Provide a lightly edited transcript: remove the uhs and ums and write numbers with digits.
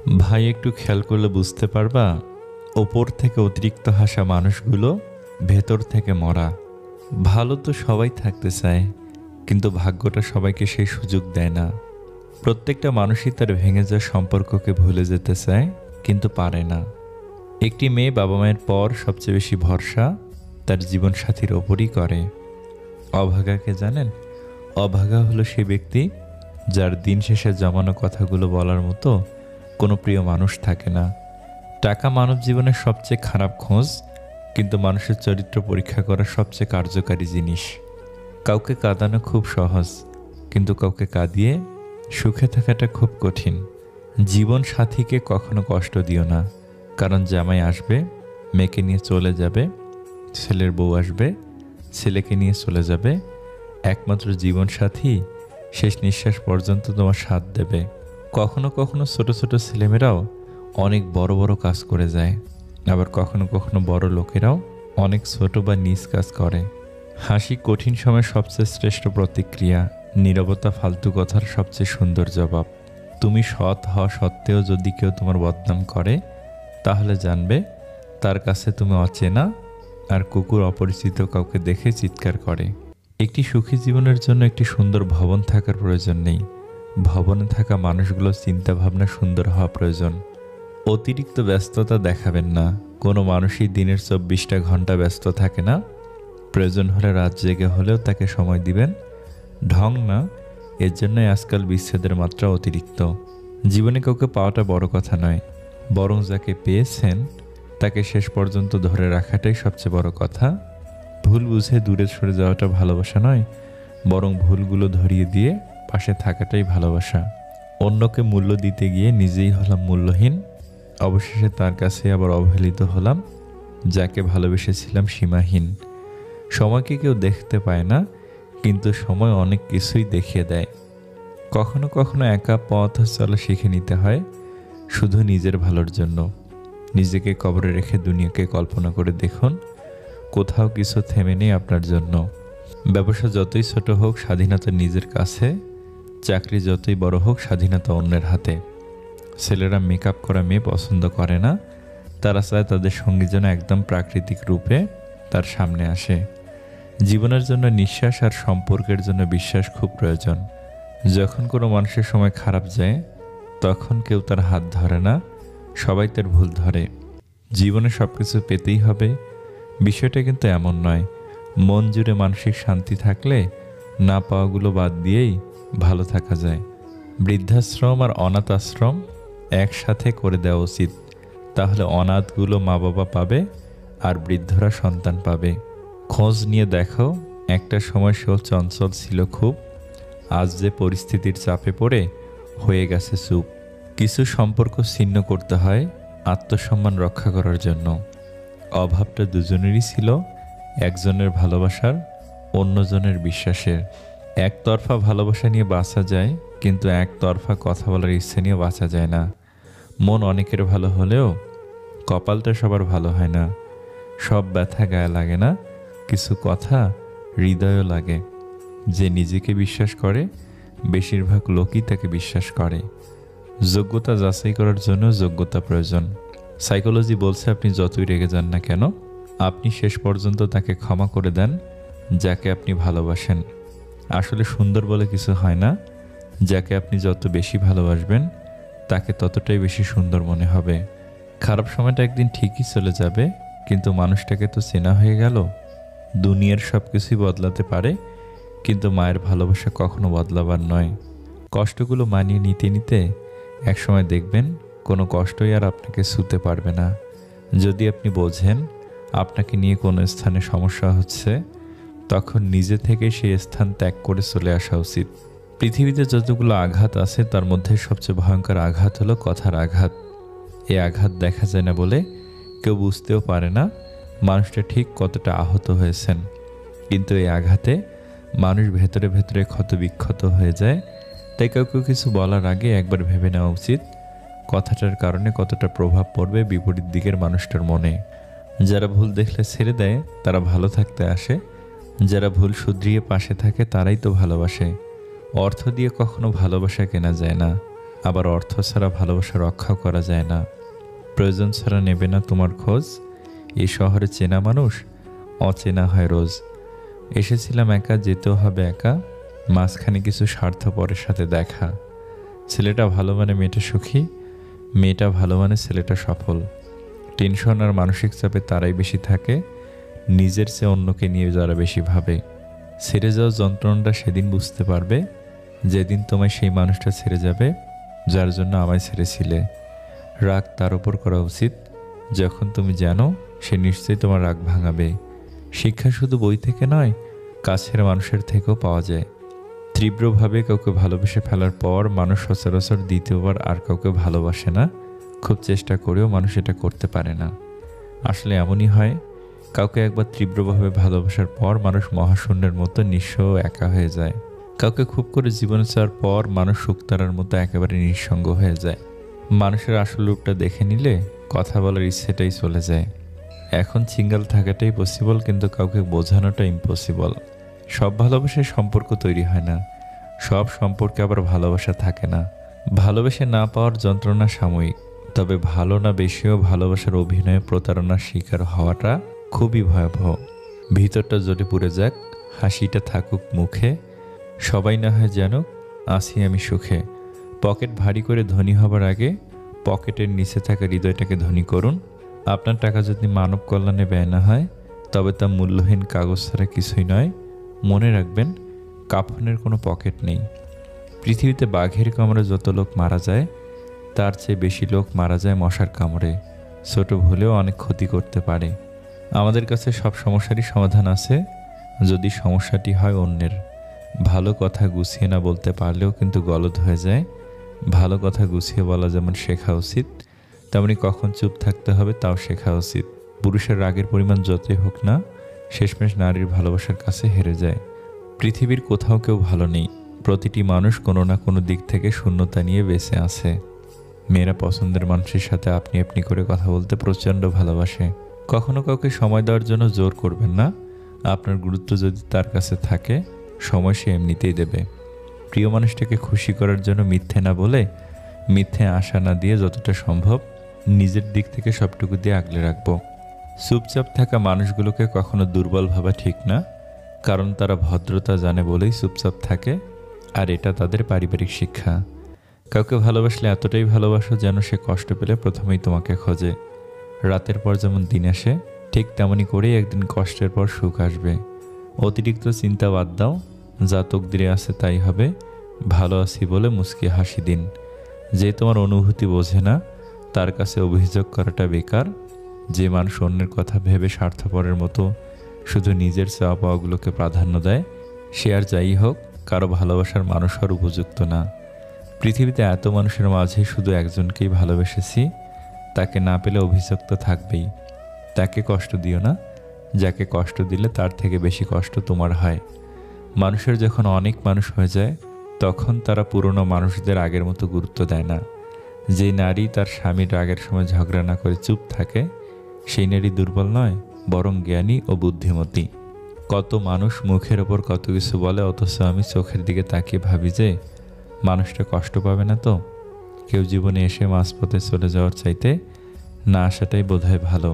ভাই, একটু খেয়াল করলে বুঝতে পারবা, ওপর থেকে অতিরিক্ত হাসা মানুষগুলো ভেতর থেকে মরা। ভালো তো সবাই থাকতে চায়, কিন্তু ভাগ্যটা সবাইকে সেই সুযোগ দেয় না। প্রত্যেকটা মানুষই তার ভেঙে যাওয়া সম্পর্ককে ভুলে যেতে চায়, কিন্তু পারে না। একটি মেয়ে বাবা মায়ের পর সবচেয়ে বেশি ভরসা তার জীবনসাথীর ওপরই করে। অভাগাকে জানেন? অভাগা হলো সে ব্যক্তি যার দিন শেষে জমানো কথাগুলো বলার মতো কোনো প্রিয় মানুষ থাকে না। টাকা মানব জীবনের সবচেয়ে খারাপ খোঁজ, কিন্তু মানুষের চরিত্র পরীক্ষা করা সবচেয়ে কার্যকারী জিনিস। কাউকে কাঁদানো খুব সহজ, কিন্তু কাউকে কাঁদিয়ে সুখে থাকাটা খুব কঠিন। জীবন সাথীকে কখনো কষ্ট দিও না, কারণ জামাই আসবে, মেয়েকে নিয়ে চলে যাবে, ছেলের বউ আসবে, ছেলেকে নিয়ে চলে যাবে। একমাত্র জীবন সাথী শেষ নিঃশ্বাস পর্যন্ত তোমার সাথ দেবে। কখনো কখনো ছোট ছোট ছেলেমেয়েরাও অনেক বড় বড় কাজ করে যায়, আবার কখনো কখনো বড় লোকেরাও অনেক ছোট বা নিজ কাজ করে। হাসি কঠিন সময়ের সবচেয়ে শ্রেষ্ঠ প্রতিক্রিয়া, নীরবতা ফালতু কথার সবচেয়ে সুন্দর জবাব। তুমি সৎ হওয়া সত্ত্বেও যদি কেউ তোমার বদনাম করে, তাহলে জানবে তার কাছে তুমি অচেনা, আর কুকুর অপরিচিত কাউকে দেখে চিৎকার করে। একটি সুখী জীবনের জন্য একটি সুন্দর ভবন থাকার প্রয়োজন নেই, ভবনে থাকা মানুষগুলোর চিন্তা ভাবনা সুন্দর হওয়া প্রয়োজন। অতিরিক্ত ব্যস্ততা দেখাবেন না, কোনো মানুষই দিনের 24টা ঘন্টা ব্যস্ত থাকে না। প্রয়োজন হলে রাত জেগে হলেও তাকে সময় দিবেন, ঢং না। এর জন্যই আজকাল বিচ্ছেদের মাত্রা অতিরিক্ত। জীবনে কাউকে পাওয়াটা বড় কথা নয়, বরং যাকে পেয়েছেন তাকে শেষ পর্যন্ত ধরে রাখাটাই সবচেয়ে বড় কথা। ভুল বুঝে দূরে সরে যাওয়াটা ভালোবাসা নয়, বরং ভুলগুলো ধরিয়ে দিয়ে পাশে থাকাটাই ভালোবাসা। অন্যকে মূল্য দিতে গিয়ে নিজেই হলাম মূল্যহীন, অবশেষে তার কাছে আবার অবহেলিত হলাম। যাকে ভালোবেসেছিলাম সীমাহীন। সময়কে কেউ দেখতে পায় না, কিন্তু সময় অনেক কিছুই দেখিয়ে দেয়। কখনো কখনো একা পথ চলা শিখে নিতে হয়, শুধু নিজের ভালোর জন্য। নিজেকে কবরে রেখে দুনিয়াকে কল্পনা করে দেখুন, কোথাও কিছু থেমে নেই আপনার জন্য। ব্যবসা যতই ছোট হোক, স্বাধীনতা নিজের কাছে। চাকরি যতই বড় হোক, স্বাধীনতা অন্যের হাতে। ছেলেরা মেকআপ করা মেয়ে পছন্দ করে না, তারা চায় তাদের সঙ্গী যেন একদম প্রাকৃতিক রূপে তার সামনে আসে। জীবনের জন্য নিঃশ্বাস আর সম্পর্কের জন্য বিশ্বাস খুব প্রয়োজন। যখন কোনো মানুষের সময় খারাপ যায়, তখন কেউ তার হাত ধরে না, সবাই তার ভুল ধরে। জীবনে সব কিছু পেতেই হবে, বিষয়টা কিন্তু এমন নয়। মন জুড়ে মানসিক শান্তি থাকলে না পাওয়াগুলো বাদ দিয়েই ভালো থাকা যায়। বৃদ্ধাশ্রম আর অনাথ আশ্রম একসাথে করে দেওয়া উচিত, তাহলে অনাথগুলো মা বাবা পাবে আর বৃদ্ধরা সন্তান পাবে। খোঁজ নিয়ে দেখো, একটা সময় সেও চঞ্চল ছিল খুব, আজ যে পরিস্থিতির চাপে পড়ে হয়ে গেছে চুপ। কিছু সম্পর্ক ছিন্ন করতে হয় আত্মসম্মান রক্ষা করার জন্য। অভাবটা দুজনেরই ছিল, একজনের ভালোবাসার, অন্যজনের বিশ্বাসের। একতরফা ভালোবাসা নিয়ে বাঁচা যায়, কিন্তু একতরফা কথা বলার ইচ্ছে নিয়ে বাঁচা যায় না। মন অনেকের ভালো হলেও কপালটা সবার ভালো হয় না। সব ব্যথা গায়ে লাগে না, কিছু কথা হৃদয়ও লাগে। যে নিজেকে বিশ্বাস করে, বেশিরভাগ লোকই তাকে বিশ্বাস করে। যোগ্যতা যাচাই করার জন্য যোগ্যতা প্রয়োজন। সাইকোলজি বলছে, আপনি যতই রেগে যান না কেন, আপনি শেষ পর্যন্ত তাকে ক্ষমা করে দেন যাকে আপনি ভালোবাসেন। আসলে সুন্দর বলে কিছু হয় না, যাকে আপনি যত বেশি ভালোবাসবেন তাকে ততটাই বেশি সুন্দর মনে হবে। খারাপ সময়টা একদিন ঠিকই চলে যাবে, কিন্তু মানুষটাকে তো চেনা হয়ে গেল। দুনিয়ার সব কিছুই বদলাতে পারে, কিন্তু মায়ের ভালোবাসা কখনো বদলাবার নয়। কষ্টগুলো মানিয়ে নিতে নিতে একসময় দেখবেন কোনো কষ্টই আর আপনাকে ছুঁতে পারবে না। যদি আপনি বোঝেন আপনাকে নিয়ে কোনো স্থানে সমস্যা হচ্ছে, তখন নিজে থেকে সেই স্থান ত্যাগ করে চলে আসা উচিত। পৃথিবীতে যতগুলো আঘাত আছে, তার মধ্যে সবচেয়ে ভয়ঙ্কর আঘাত হলো কথার আঘাত। এই আঘাত দেখা যায় না বলে কেউ বুঝতেও পারে না মানুষটা ঠিক কতটা আহত হয়েছেন, কিন্তু এই আঘাতে মানুষ ভেতরে ভেতরে ক্ষতবিক্ষত হয়ে যায়। তাই কাউকে কিছু বলার আগে একবার ভেবে নেওয়া উচিত কথাটার কারণে কতটা প্রভাব পড়বে বিপরীত দিকের মানুষটার মনে। যারা ভুল দেখলে ছেড়ে দেয়, তারা ভালো থাকতে আসে। যারা ভুল শুধরিয়ে পাশে থাকে, তারাই তো ভালোবাসে। অর্থ দিয়ে কখনো ভালোবাসা কেনা যায় না, আবার অর্থ ছাড়া ভালোবাসা রক্ষাও করা যায় না। প্রয়োজন ছাড়া নেবে না তোমার খোঁজ, এই শহরে চেনা মানুষ অচেনা হয় রোজ। এসেছিলাম একা, যেতেও হবে একা, মাঝখানে কিছু স্বার্থপরের সাথে দেখা। ছেলেটা ভালো মানে মেয়েটা সুখী, মেয়েটা ভালো মানে ছেলেটা সফল। টেনশন আর মানসিক চাপে তারাই বেশি থাকে, নিজের চেয়ে অন্যকে নিয়ে যারা বেশি ভাবে। ছেড়ে যাওয়ার যন্ত্রণাটা সেদিন বুঝতে পারবে, যেদিন তোমায় সেই মানুষটা ছেড়ে যাবে যার জন্য আমায় ছেড়েছিলে। রাগ তার উপর করা উচিত যখন তুমি জানো সে নিশ্চয়ই তোমার রাগ ভাঙাবে। শিক্ষা শুধু বই থেকে নয়, কাছের মানুষের থেকেও পাওয়া যায়। তীব্রভাবে কাউকে ভালোবেসে ফেলার পর মানুষ সচরাচর দ্বিতীয়বার আর কাউকে ভালোবাসে না। খুব চেষ্টা করেও মানুষ এটা করতে পারে না। আসলে এমনই হয়, কাউকে একবার তীব্রভাবে ভালোবাসার পর মানুষ মহাশূন্যের মতো নিঃস্ব ও একা হয়ে যায়। কাউকে খুব করে জীবনে চাওয়ার পর মানুষ শুকতারার মতো একেবারে নিঃসঙ্গ হয়ে যায়। মানুষের আসল রূপটা দেখে নিলে কথা বলার ইচ্ছেটাই চলে যায়। এখন সিঙ্গেল থাকাটাই পসিবল, কিন্তু কাউকে বোঝানোটা ইম্পসিবল। সব ভালোবাসায় সম্পর্ক তৈরি হয় না, সব সম্পর্কে আবার ভালোবাসা থাকে না। ভালোবেসে না পাওয়ার যন্ত্রণা সাময়িক, তবে ভালো না বেশিও ভালোবাসার অভিনয়ে প্রতারণার শিকার হওয়াটা খুবই ভয়াবহ। ভিতরটা জ্বলে পুড়ে যাক, হাসিটা থাকুক মুখে, সবাই না হয় জানুক আছি আমি সুখে। পকেট ভারী করে ধনী হবার আগে পকেটের নিচে থাকা হৃদয়টাকে ধনী করুন। আপনার টাকা যদি মানব কল্যাণে ব্যয় না হয়, তবে তা মূল্যহীন কাগজ ছাড়া কিছুই নয়। মনে রাখবেন, কাফনের কোনো পকেট নেই। পৃথিবীতে বাঘের কামড়ে যত লোক মারা যায়, তার চেয়ে বেশি লোক মারা যায় মশার কামড়ে। ছোট ভুলেও অনেক ক্ষতি করতে পারে। আমাদের কাছে সব সমস্যারই সমাধান আছে, যদি সমস্যাটি হয় অন্যের। ভালো কথা গুছিয়ে না বলতে পারলেও কিন্তু গলদ হয়ে যায়। ভালো কথা গুছিয়ে বলা যেমন শেখা উচিত, তেমনি কখন চুপ থাকতে হবে তাও শেখা উচিত। পুরুষের রাগের পরিমাণ যতই হোক না, শেষমেশ নারীর ভালোবাসার কাছে হেরে যায়। পৃথিবীর কোথাও কেউ ভালো নেই, প্রতিটি মানুষ কোনো না কোনো দিক থেকে শূন্যতা নিয়ে বেঁচে আছে। মেয়েরা পছন্দের মানুষের সাথে আপনি আপনি করে কথা বলতে প্রচণ্ড ভালোবাসে। কখনো কাউকে সময় দেওয়ার জন্য জোর করবেন না। আপনার গুরুত্ব যদি তার কাছে থাকে, সময় সে এমনিতেই দেবে। প্রিয় মানুষটাকে খুশি করার জন্য মিথ্যে না বলে, মিথ্যে আশা না দিয়ে যতটা সম্ভব নিজের দিক থেকে সবটুকু দিয়ে আগলে রাখবো। চুপচাপ থাকা মানুষগুলোকে কখনো দুর্বল ভাবা ঠিক না, কারণ তারা ভদ্রতা জানে বলেই চুপচাপ থাকে, আর এটা তাদের পারিবারিক শিক্ষা। কাউকে ভালোবাসলে এতটাই ভালোবাসো যেন সে কষ্ট পেলে প্রথমেই তোমাকে খোঁজে। রাতের পর যেমন দিন আসে, ঠিক তেমনি করেই একদিন কষ্টের পর সুখ আসবে। অতিরিক্ত চিন্তা বাদ দাও, যা তকদিরে আছে তাই হবে। ভালো আছি বলে মুচকি হাসি দিন। যে তোমার অনুভূতি বোঝে না, তার কাছে অভিযোগ করাটা বেকার। যে মানুষ অন্যের কথা ভেবে স্বার্থপরের মতো শুধু নিজের চাওয়া পাওয়াগুলোকে প্রাধান্য দেয়, সে আর যাই হোক কারো ভালোবাসার মানুষ হওয়ার উপযুক্ত না। পৃথিবীতে এত মানুষের মাঝে শুধু একজনকেই ভালোবেসেছি, তাকে না পেলে অভিযোগ তো থাকবেই। তাকে কষ্ট দিও না, যাকে কষ্ট দিলে তার থেকে বেশি কষ্ট তোমার হয়। মানুষের যখন অনেক মানুষ হয়ে যায়, তখন তারা পুরনো মানুষদের আগের মতো গুরুত্ব দেয় না। যে নারী তার স্বামীর রাগের সময় ঝগড়া না করে চুপ থাকে, সেই নারী দুর্বল নয়, বরং জ্ঞানী ও বুদ্ধিমতী। কত মানুষ মুখের ওপর কত কিছু বলে, অথচ আমি চোখের দিকে তাকিয়ে ভাবি যে মানুষটা কষ্ট পাবে না তো। কেউ জীবনে এসে মাঝপথে চলে যাওয়ার চাইতে না আসাটাই বোধহয় ভালো।